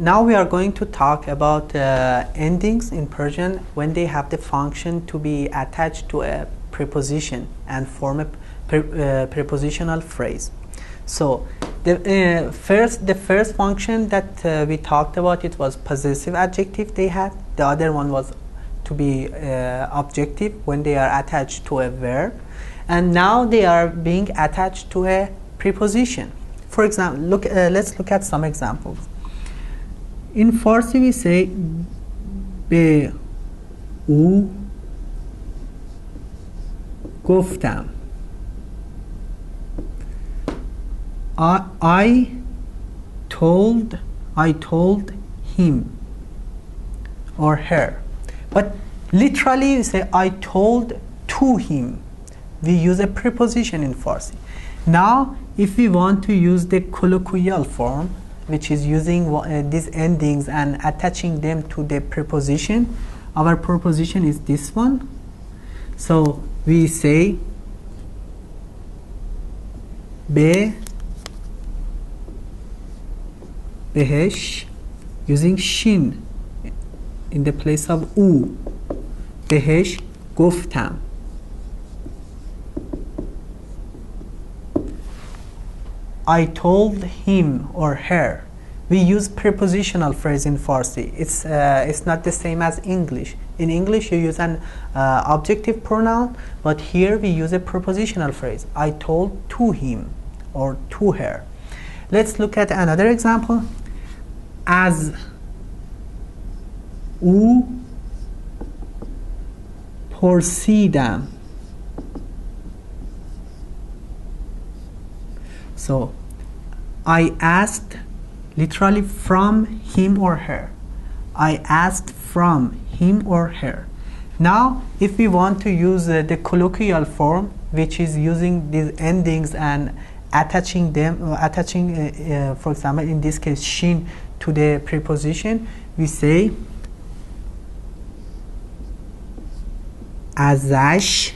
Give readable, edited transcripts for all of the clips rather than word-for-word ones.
now we are going to talk about endings in Persian when they have the function to be attached to a preposition and form a prepositional phrase. So the first function that we talked about, it was possessive adjective they had. The other one was to be objective when they are attached to a verb, and now they are being attached to a preposition. For example, let's look at some examples. In Farsi we say به او گفتم. I told him or her. But literally we say I told to him. We use a preposition in Farsi. Now if we want to use the colloquial form, which is using these endings and attaching them to the preposition, our preposition is this one. So we say به بهش using shin in the place of او. بهش گفتم. I told him or her. We use prepositional phrase in Farsi. It's not the same as English. In English you use an objective pronoun, but here we use a prepositional phrase. I told to him or to her. Let's look at another example. از او پرسیدم. So I asked literally from him or her. I asked from him or her. Now if we want to use the colloquial form, which is using these endings and attaching them, for example in this case shin to the preposition, we say ازش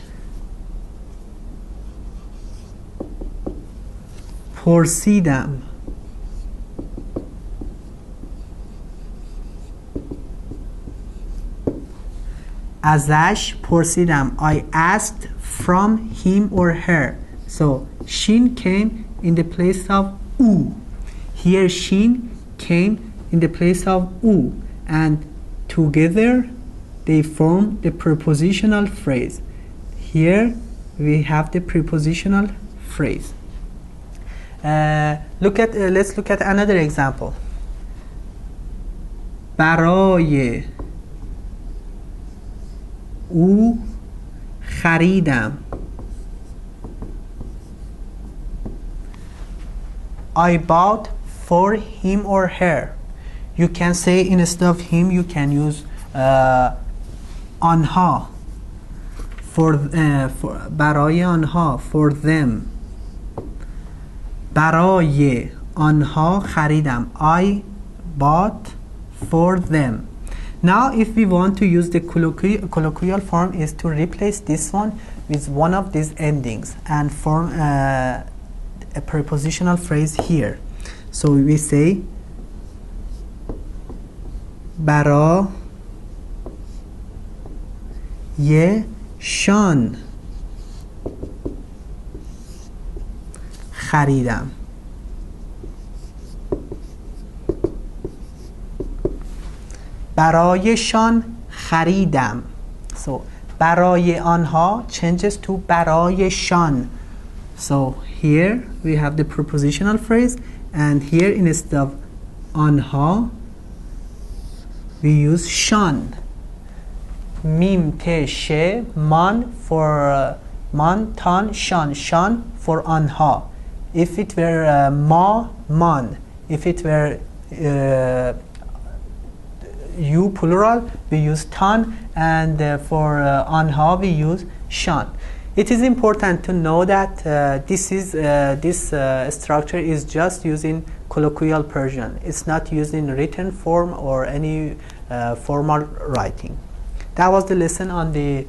پرسیدم. ازش پرسیدم. I asked from him or her. So shin came in the place of او. Here shin came in the place of او, and together they form the prepositional phrase. Here we have the prepositional phrase. Let's look at another example. برای او خریدم. I bought for him or her. You can say instead of him, you can use آنها. For برای آنها, for them. برای آنها خریدم. I bought for them. Now if we want to use the colloquial form, is to replace this one with one of these endings and form a prepositional phrase here. So we say برای شان خریدم. برایشان خریدم. So برای آنها changes to برایشان. So here we have the prepositional phrase, and here instead of آنها we use شان. میم ت ش مان for مان تان شان. شان for آنها. If it were ما man, if it were you plural, we use tan, and for anha we use shan. It is important to know that this structure is just using colloquial Persian. It's not used in written form or any formal writing. That was the lesson on the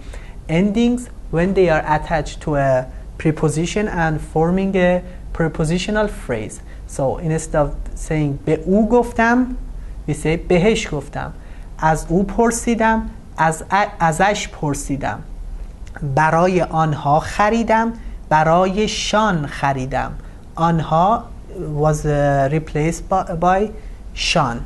endings when they are attached to a preposition and forming a prepositional phrase. So instead of saying به او گفتم, we say بهش گفتم، از او پرسیدم، ازش پرسیدم، برای آنها خریدم، برایشان خریدم. آنها was replaced by شان.